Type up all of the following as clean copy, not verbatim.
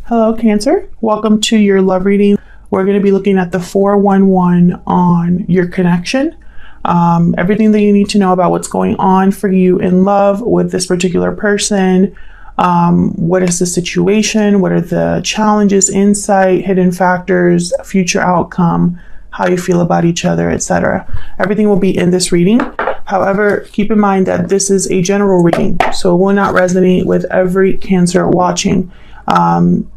Hello, Cancer. Welcome to your love reading. We're going to be looking at the 411 on your connection. Everything that you need to know about what's going on for you in love with this particular person. What is the situation? What are the challenges, insight, hidden factors, future outcome, how you feel about each other, etc. Everything will be in this reading. However, keep in mind that this is a general reading, so it will not resonate with every Cancer watching.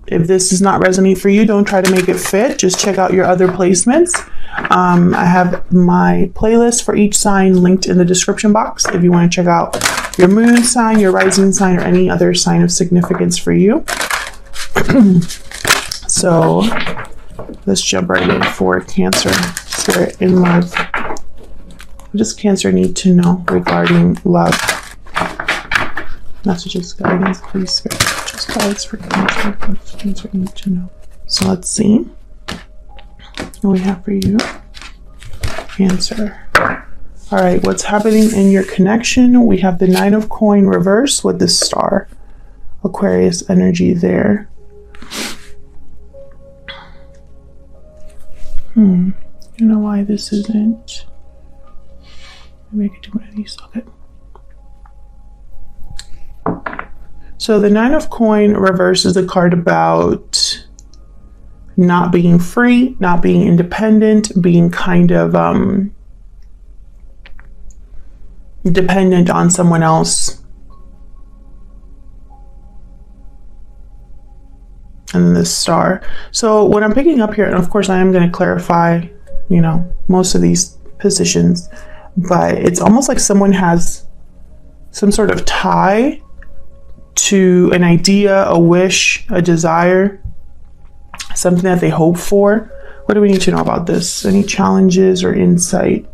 If this does not resonate for you, don't try to make it fit. Just check out your other placements. I have my playlist for each sign linked in the description box if you want to check out your moon sign, your rising sign, or any other sign of significance for you. So let's jump right in for Cancer. Spirit in love. What does Cancer need to know regarding love? Messages, guidance, please, Spirit. Just guides for Cancer. What does Cancer need to know? So let's see what we have for you, Cancer. All right, what's happening in your connection? We have the Nine of Coins reverse with the star. Aquarius energy there. You know why this isn't? Maybe I could do one of these. Okay. So the Nine of Coins reverse is a card about not being free, not being independent, being kind of dependent on someone else. And then this star. So what I'm picking up here, and of course I am going to clarify, most of these positions, but it's almost like someone has some sort of tie to an idea, a wish, a desire, something that they hope for. What do we need to know about this? Any challenges or insight?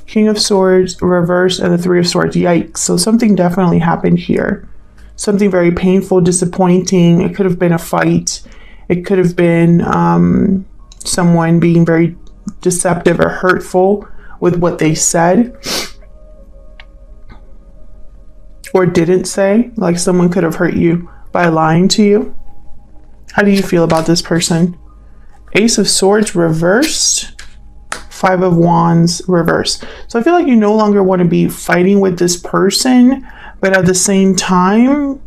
King of Swords, reverse, and the Three of Swords. Yikes. So something definitely happened here. Something very painful, disappointing. It could have been a fight. It could have been someone being very deceptive or hurtful with what they said or didn't say. Like someone could have hurt you by lying to you. How do you feel about this person? Ace of Swords reversed. Five of Wands reverse. So I feel like you no longer want to be fighting with this person, but at the same time,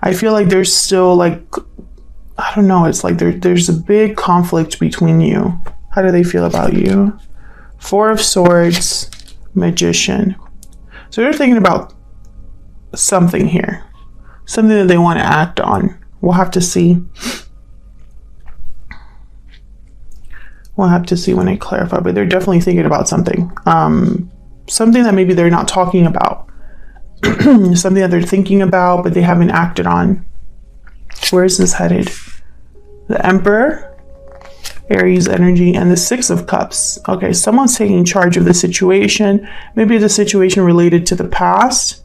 I feel like there's still like, I don't know, it's like there's a big conflict between you. How do they feel about you? Four of Swords, Magician. So they're thinking about something here, something that they want to act on. We'll have to see. We'll have to see when I clarify, but they're definitely thinking about something. Something that maybe they're not talking about. Something that they're thinking about, but they haven't acted on. Where is this headed? The Emperor, Aries energy, and the Six of Cups. Okay, someone's taking charge of the situation. Maybe the situation related to the past.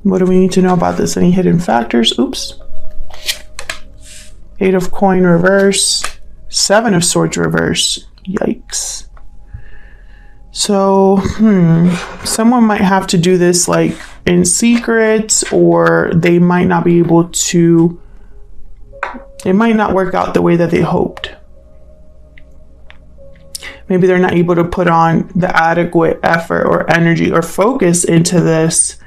What do we need to know about this? Any hidden factors? Oops. Eight of Coins reverse. Seven of Swords reverse. Yikes. So, someone might have to do this like in secret, or they might not be able to, it might not work out the way that they hoped. Maybe they're not able to put on the adequate effort or energy or focus into this,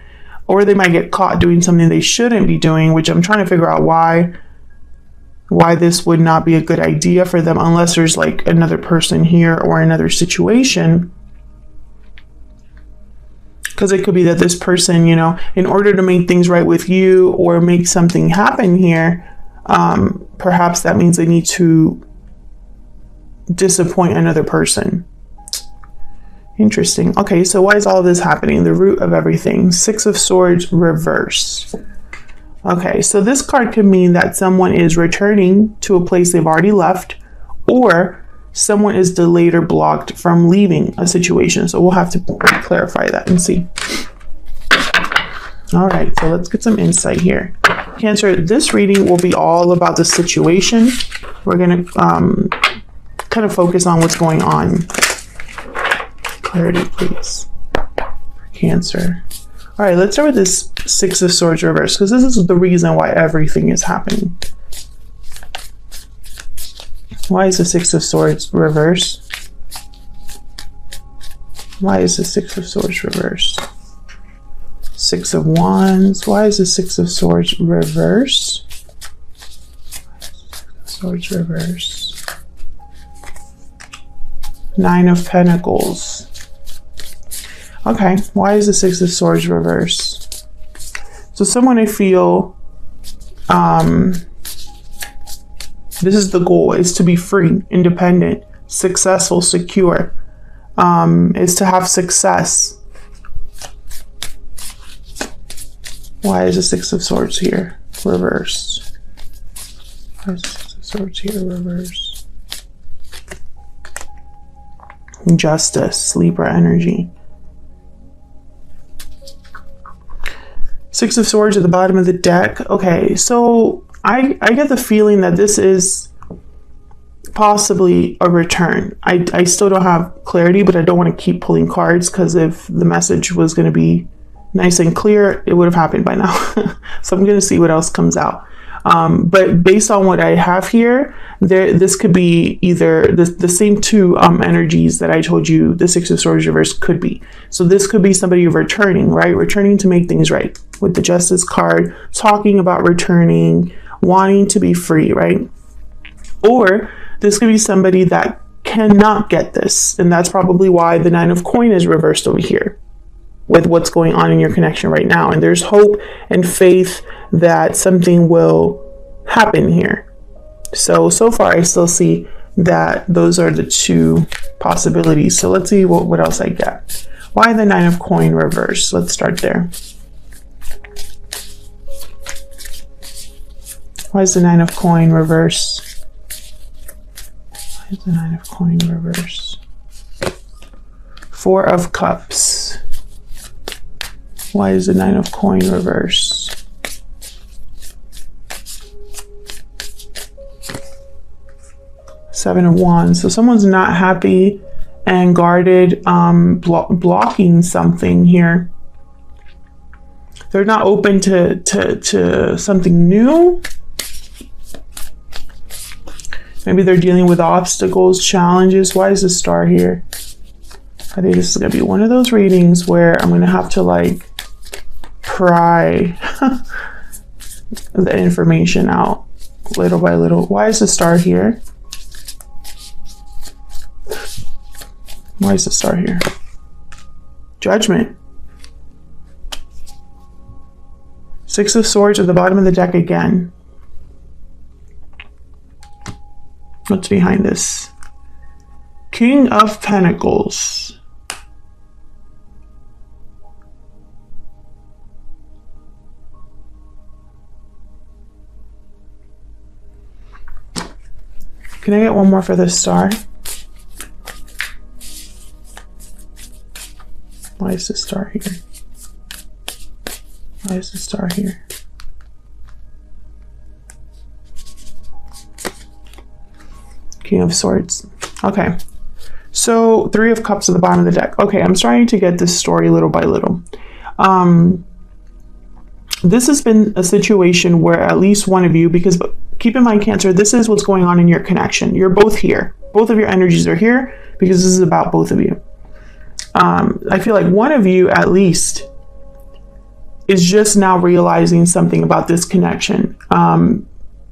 or they might get caught doing something they shouldn't be doing, which I'm trying to figure out why this would not be a good idea for them, unless there's like another person here or another situation. Because it could be that this person, in order to make things right with you or make something happen here, perhaps that means they need to disappoint another person. Interesting. Okay, so why is all of this happening? The root of everything. Six of Swords reverse. Okay, so this card could mean that someone is returning to a place they've already left, or someone is delayed or blocked from leaving a situation. So we'll have to clarify that and see. All right, so let's get some insight here. Cancer, this reading will be all about the situation. We're going to kind of focus on what's going on. Clarity, please. Cancer. All right, let's start with this Six of Swords reverse, because this is the reason why everything is happening. Why is the Six of Swords reverse? Why is the Six of Swords reverse? Six of Wands. Why is the Six of Swords reverse? Swords reverse. Nine of Pentacles. Okay, why is the Six of Swords reverse? So someone I feel, this is the goal, is to be free, independent, successful, secure, is to have success. Why is the Six of Swords here reversed? Why is the Six of Swords here reversed? Justice, Libra energy. Six of Swords at the bottom of the deck. Okay, so I get the feeling that this is possibly a return. I still don't have clarity, but I don't want to keep pulling cards, because if the message was going to be nice and clear, it would have happened by now. So I'm going to see what else comes out. But based on what I have here, this could be either the same two energies that I told you the Six of Swords reverse could be. So this could be somebody returning, right? Returning to make things right. With the Justice card, talking about returning, wanting to be free, right? Or this could be somebody that cannot get this. And that's probably why the Nine of Coins is reversed over here, with what's going on in your connection right now. And there's hope and faith that something will happen here. So far I still see that those are the two possibilities. So let's see what else I get. Why the Nine of Coins reverse? Let's start there. Why is the Nine of Coins reverse? Why is the Nine of Coins reverse? Four of Cups. Why is the Nine of Coins reverse? Seven of Wands. So someone's not happy and guarded, blocking something here. They're not open to something new. Maybe they're dealing with obstacles, challenges. Why is the Star here? I think this is going to be one of those readings where I'm going to have to like pry the information out little by little. Why is the Star here? Why is the Star here? Judgment. Six of Swords at the bottom of the deck again. What's behind this? King of Pentacles. Can I get one more for this Star? Why is the Star here? Why is the Star here? King of Swords. Okay. So Three of Cups at the bottom of the deck. Okay, I'm starting to get this story little by little. This has been a situation where at least one of you, because keep in mind, Cancer, this is what's going on in your connection. You're both here. Both of your energies are here because this is about both of you. I feel like one of you at least is just now realizing something about this connection.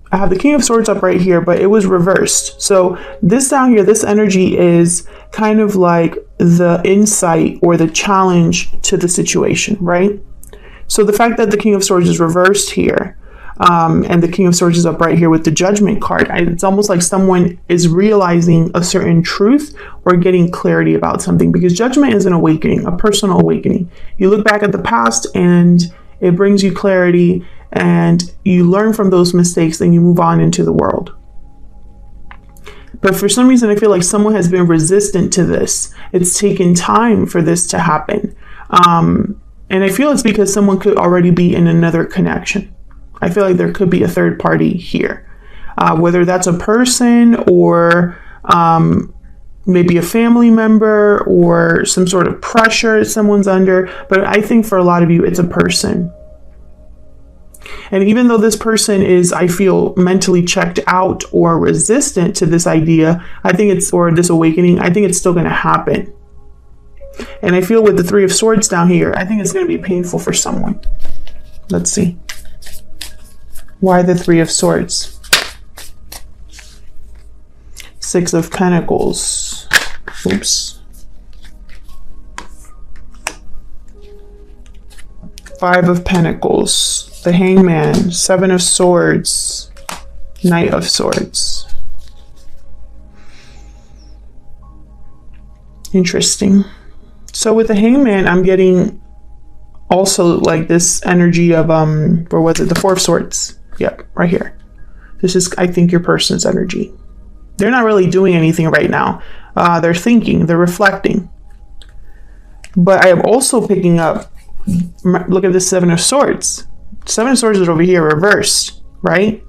I have the King of Swords up right here, but it was reversed. So this down here, this energy is kind of like the insight or the challenge to the situation, right? So the fact that the King of Swords is reversed here, and the King of Swords is up right here with the Judgment card, it's almost like someone is realizing a certain truth or getting clarity about something, because Judgment is an awakening, a personal awakening. You look back at the past and it brings you clarity, and you learn from those mistakes, and you move on into the world. But for some reason, I feel like someone has been resistant to this. It's taken time for this to happen. And I feel it's because someone could already be in another connection. I feel like there could be a third party here, whether that's a person or maybe a family member or some sort of pressure someone's under. But I think for a lot of you, it's a person. And even though this person is, I feel, mentally checked out or resistant to this idea, I think it's, or this awakening, I think it's still going to happen. And I feel with the Three of Swords down here, I think it's going to be painful for someone. Let's see. Why the Three of Swords? Six of Pentacles. Oops. Five of Pentacles. The Hangman. Seven of Swords. Knight of Swords. Interesting. So with the Hangman, I'm getting also like this energy of, where was it? The Four of Swords. Yep, right here. This is, I think, your person's energy. They're not really doing anything right now. They're thinking, they're reflecting. But I am also picking up, look at the Seven of Swords. Seven of Swords is over here reversed, right?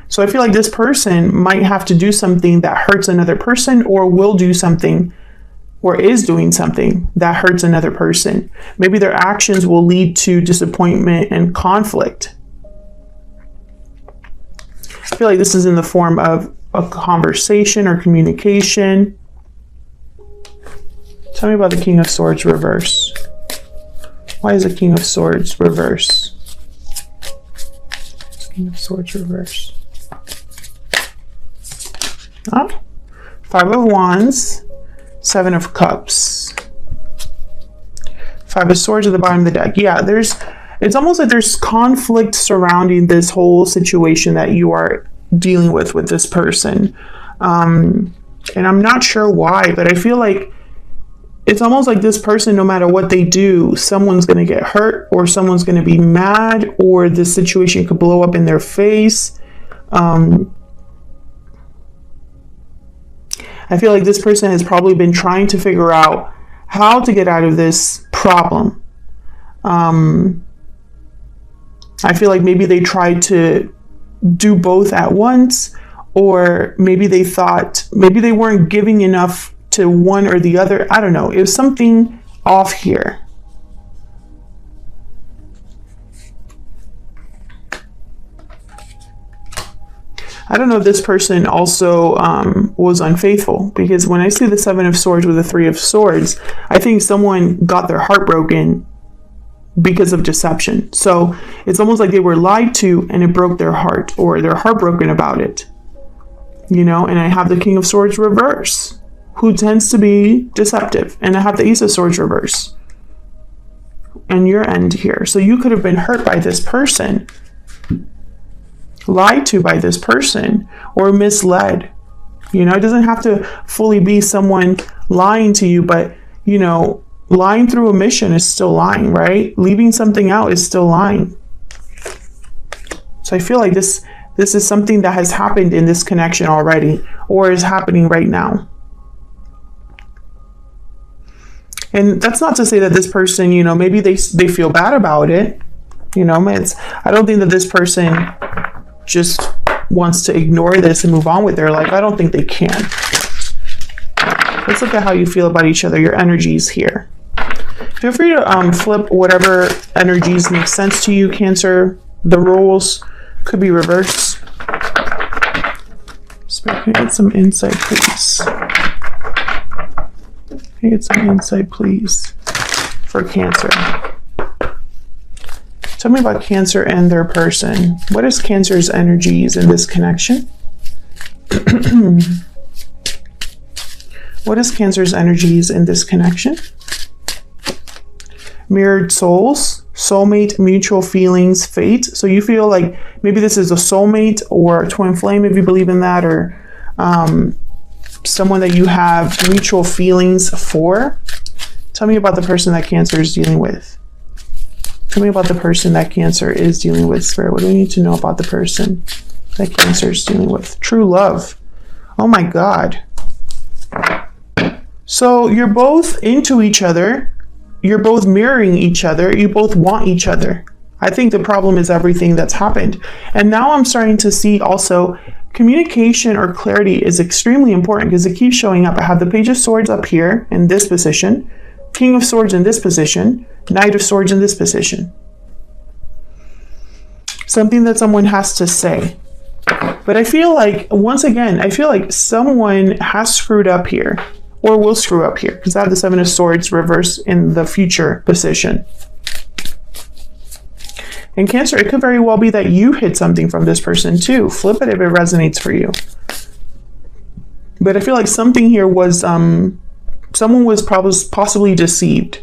So I feel like this person might have to do something that hurts another person, or will do something, or is doing something that hurts another person. Maybe their actions will lead to disappointment and conflict. I feel like this is in the form of a conversation or communication. Tell me about the King of Swords reverse. Why is the King of Swords reverse? King of Swords reverse. Oh. Five of Wands. Seven of Cups. Five of Swords at the bottom of the deck. Yeah, it's almost like there's conflict surrounding this whole situation that you are dealing with this person. And I'm not sure why, but I feel like it's almost like this person, no matter what they do, someone's going to get hurt, or someone's going to be mad, or the situation could blow up in their face. I feel like this person has probably been trying to figure out how to get out of this problem. I feel like maybe they tried to do both at once, or maybe they thought, maybe they weren't giving enough to one or the other. I don't know. It was something off here. I don't know if this person also was unfaithful, because when I see the Seven of Swords with the Three of Swords, I think someone got their heart broken because of deception. So it's almost like they were lied to and it broke their heart, or they're heartbroken about it. You know, and I have the King of Swords reverse, who tends to be deceptive. And I have the Ace of Swords reverse. And your end here. So you could have been hurt by this person, lied to by this person, or misled. You know, it doesn't have to fully be someone lying to you, but, you know, lying through omission is still lying, right? Leaving something out is still lying. So I feel like this is something that has happened in this connection already, or is happening right now. And that's not to say that this person, you know, maybe they feel bad about it. You know, I don't think that this person just wants to ignore this and move on with their life. I don't think they can. Let's look at how you feel about each other, your energies here. Feel free to flip whatever energies make sense to you, Cancer. The roles could be reversed. Spirit, can I get some insight, please? Can I get some insight, please, for Cancer? Tell me about Cancer and their person. What is Cancer's energies in this connection? What is Cancer's energies in this connection? Mirrored souls, soulmate, mutual feelings, fate. So you feel like maybe this is a soulmate or a twin flame, if you believe in that, or someone that you have mutual feelings for. Tell me about the person that Cancer is dealing with. Tell me about the person that Cancer is dealing with, Spirit. What do we need to know about the person that Cancer is dealing with? True love. Oh my God. So you're both into each other. You're both mirroring each other. You both want each other. I think the problem is everything that's happened. And now I'm starting to see also communication or clarity is extremely important because it keeps showing up. I have the Page of Swords up here in this position, King of Swords in this position, Knight of Swords in this position. Something that someone has to say. But I feel like, once again, I feel like someone has screwed up here or will screw up here because I have the Seven of Swords reversed in the future position. And Cancer, it could very well be that you hid something from this person too. Flip it if it resonates for you. But I feel like something here was, someone was possibly deceived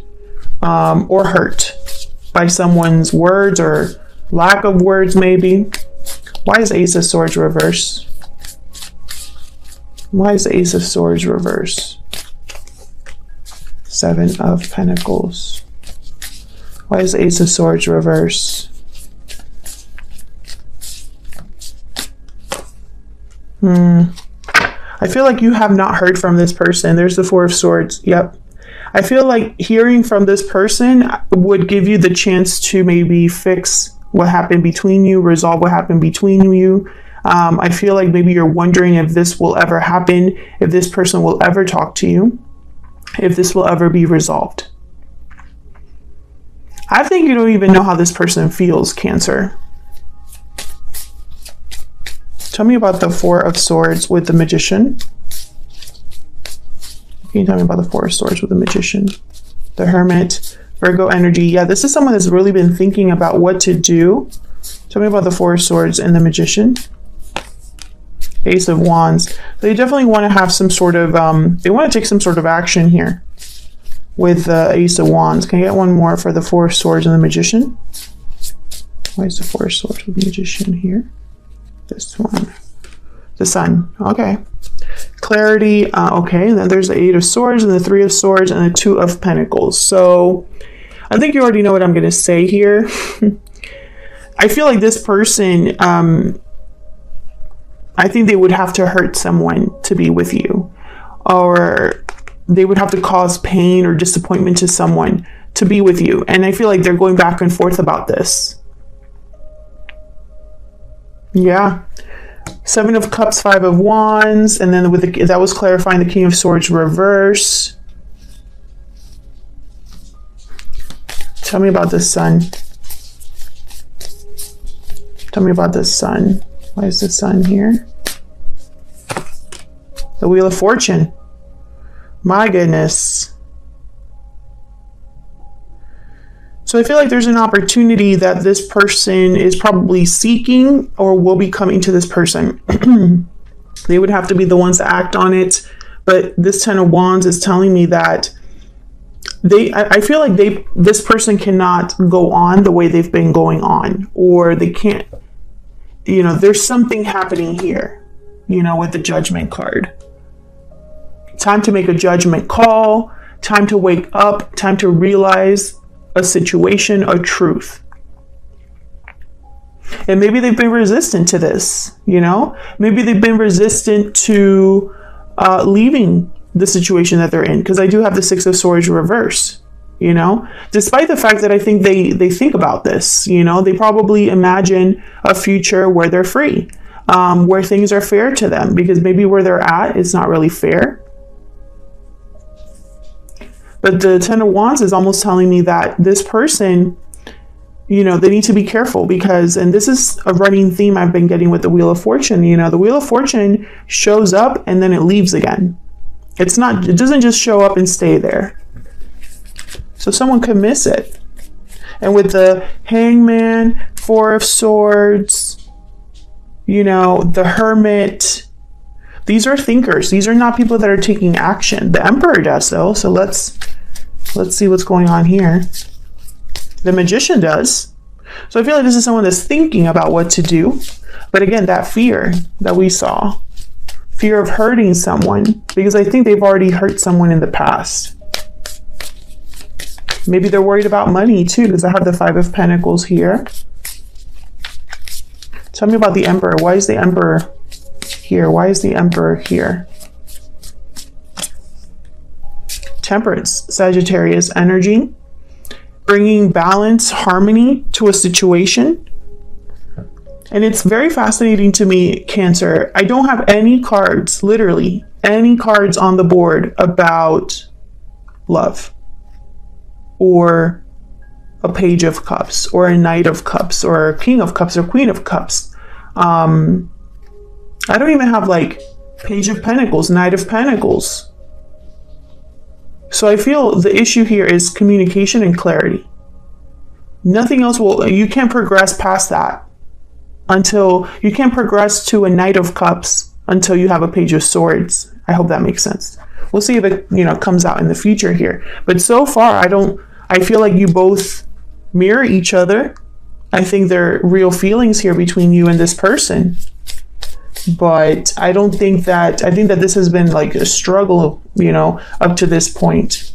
or hurt by someone's words or lack of words maybe. Why is Ace of Swords reverse? Why is the Ace of Swords reverse? Seven of Pentacles. Why is the Ace of Swords reverse? I feel like you have not heard from this person. There's the Four of Swords. Yep. I feel like hearing from this person would give you the chance to maybe fix what happened between you, resolve what happened between you. I feel like maybe you're wondering if this will ever happen, if this person will ever talk to you, if this will ever be resolved. I think you don't even know how this person feels, Cancer. Tell me about the Four of Swords with the Magician. Can you tell me about the Four of Swords with the Magician? The Hermit, Virgo energy. Yeah, this is someone that's really been thinking about what to do. Tell me about the Four of Swords and the Magician. Ace of Wands. They definitely want to have some sort of, they want to take some sort of action here with the Ace of Wands. Can I get one more for the Four of Swords and the Magician? Why is the Four of Swords with the Magician here? This one. The Sun. Okay. Clarity. Okay. Then there's the Eight of Swords and the Three of Swords and the Two of Pentacles. So I think you already know what I'm going to say here. I feel like this person, I think they would have to hurt someone to be with you, or they would have to cause pain or disappointment to someone to be with you. And I feel like they're going back and forth about this. Yeah. Seven of Cups, Five of Wands, and then with the, that was clarifying the King of Swords reverse. Tell me about the Sun. Tell me about the Sun. Why is the Sun here? The Wheel of Fortune. My goodness. So I feel like there's an opportunity that this person is probably seeking or will be coming to this person. They would have to be the ones to act on it. But this Ten of Wands is telling me that I feel like this person cannot go on the way they've been going on, or they can't, you know, there's something happening here, you know, with the Judgment card. Time to make a judgment call, time to wake up, time to realize a situation, a truth. And maybe they've been resistant to this, you know, maybe they've been resistant to leaving the situation that they're in, because I do have the Six of Swords reverse, you know, despite the fact that I think they think about this, you know, they probably imagine a future where they're free, where things are fair to them, because maybe where they're at is not really fair. But the Ten of Wands is almost telling me that this person, you know, they need to be careful because, and this is a running theme I've been getting with the Wheel of Fortune, you know, the Wheel of Fortune shows up and then it leaves again. It doesn't just show up and stay there. So someone could miss it. And with the Hangman, Four of Swords, you know, the Hermit, these are thinkers. These are not people that are taking action. The Emperor does though. So let's see what's going on here. The Magician does. So I feel like this is someone that's thinking about what to do. But again, that fear that we saw, fear of hurting someone, because I think they've already hurt someone in the past. Maybe they're worried about money too, because I have the Five of Pentacles here. Tell me about the Emperor. Why is the Emperor here? Why is the Emperor here? Temperance, Sagittarius energy, bringing balance, harmony to a situation. And it's very fascinating to me, Cancer. I don't have any cards, literally any cards on the board about love or a Page of Cups or a Knight of Cups or a King of Cups or Queen of Cups. I don't even have like Page of Pentacles, Knight of Pentacles. So I feel the issue here is communication and clarity. Nothing else will, you can't progress past that until, you can't progress to a Knight of Cups until you have a Page of Swords. I hope that makes sense. We'll see if it, comes out in the future here. But so far, I feel like you both mirror each other. I think there are real feelings here between you and this person. But I think that this has been like a struggle, up to this point.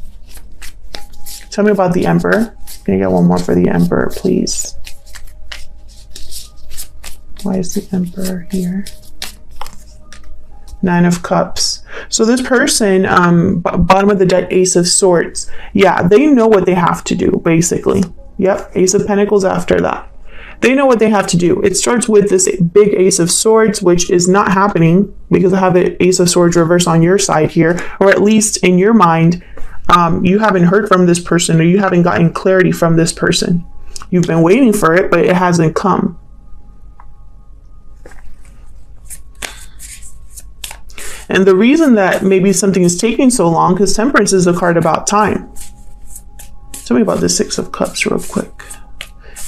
Tell me about the Emperor. Can I get one more for the Emperor, please? Why is the Emperor here? Nine of Cups. So this person, bottom of the deck, Ace of Swords. Yeah, they know what they have to do, basically. Yep, Ace of Pentacles after that. They know what they have to do. It starts with this big Ace of Swords, which is not happening because I have an Ace of Swords reverse on your side here, or at least in your mind, you haven't heard from this person or you haven't gotten clarity from this person. You've been waiting for it, but it hasn't come. And the reason that maybe something is taking so long, because Temperance is a card about time. Tell me about the Six of Cups real quick.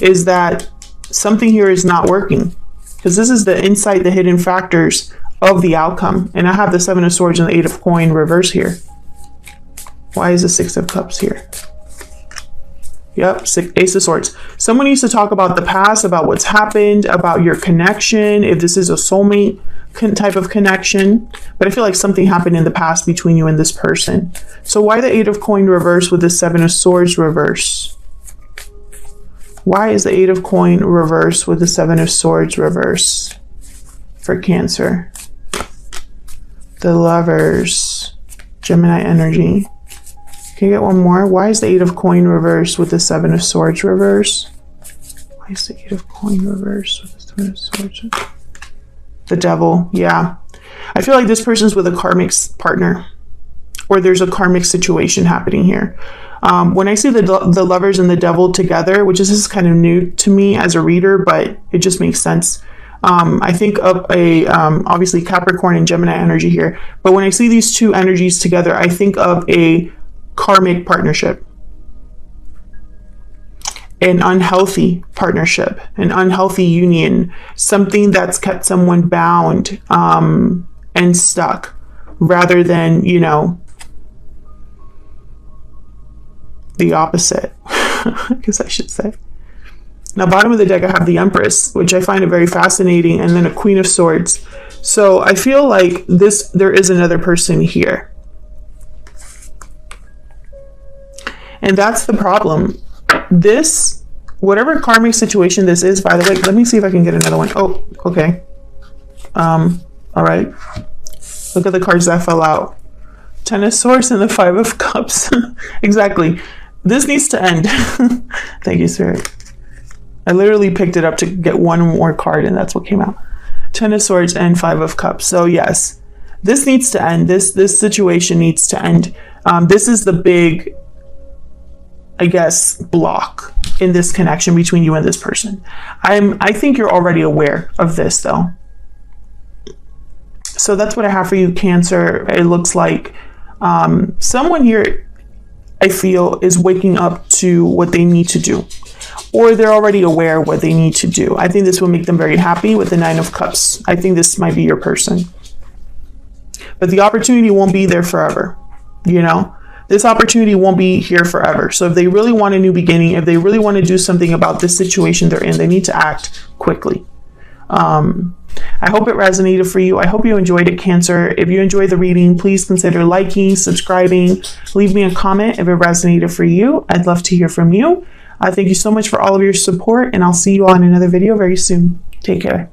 Is that something here is not working. Because this is the insight, the hidden factors of the outcome. And I have the Seven of Swords and the Eight of Coin reverse here. Why is the Six of Cups here? Yep, Ace of Swords. Someone needs to talk about the past, about what's happened, about your connection, if this is a soulmate type of connection. But I feel like something happened in the past between you and this person. So why the Eight of Coin reverse with the Seven of Swords reverse? Why is the Eight of Coin reverse with the Seven of Swords reverse for Cancer? The Lovers, Gemini energy. Can you get one more? Why is the Eight of Coin reverse with the Seven of Swords reverse? Why is the Eight of Coin reverse with the Seven of Swords? The Devil, yeah. I feel like this person's with a karmic partner, or there's a karmic situation happening here. When I see the Lovers and the Devil together, which is kind of new to me as a reader, but it just makes sense. I think of obviously Capricorn and Gemini energy here. But when I see these two energies together, I think of a karmic partnership. An unhealthy partnership, an unhealthy union, something that's kept someone bound and stuck, rather than, the opposite, I guess I should say. Now, bottom of the deck, I have the Empress, which I find it very fascinating, and then a Queen of Swords. So I feel like there is another person here. And that's the problem. This, whatever karmic situation this is, by the way, let me see if I can get another one. Oh, okay. All right. Look at the cards that fell out. Ten of Swords and the Five of Cups. Exactly. This needs to end. Thank you, Spirit. I literally picked it up to get one more card, and that's what came out. Ten of Swords and Five of Cups. So yes, this needs to end. This situation needs to end. This is the big, I guess, block in this connection between you and this person. I think you're already aware of this, though. So that's what I have for you, Cancer. It looks like someone here, I feel, is waking up to what they need to do, or they're already aware what they need to do. I think this will make them very happy with the Nine of Cups. I think this might be your person. But the opportunity won't be there forever, This opportunity won't be here forever. So if they really want a new beginning, if they really want to do something about this situation they're in, they need to act quickly. I hope it resonated for you. I hope you enjoyed it, Cancer. If you enjoyed the reading, please consider liking, subscribing, leave me a comment if it resonated for you. I'd love to hear from you. Thank you so much for all of your support, and I'll see you all in another video very soon. Take care.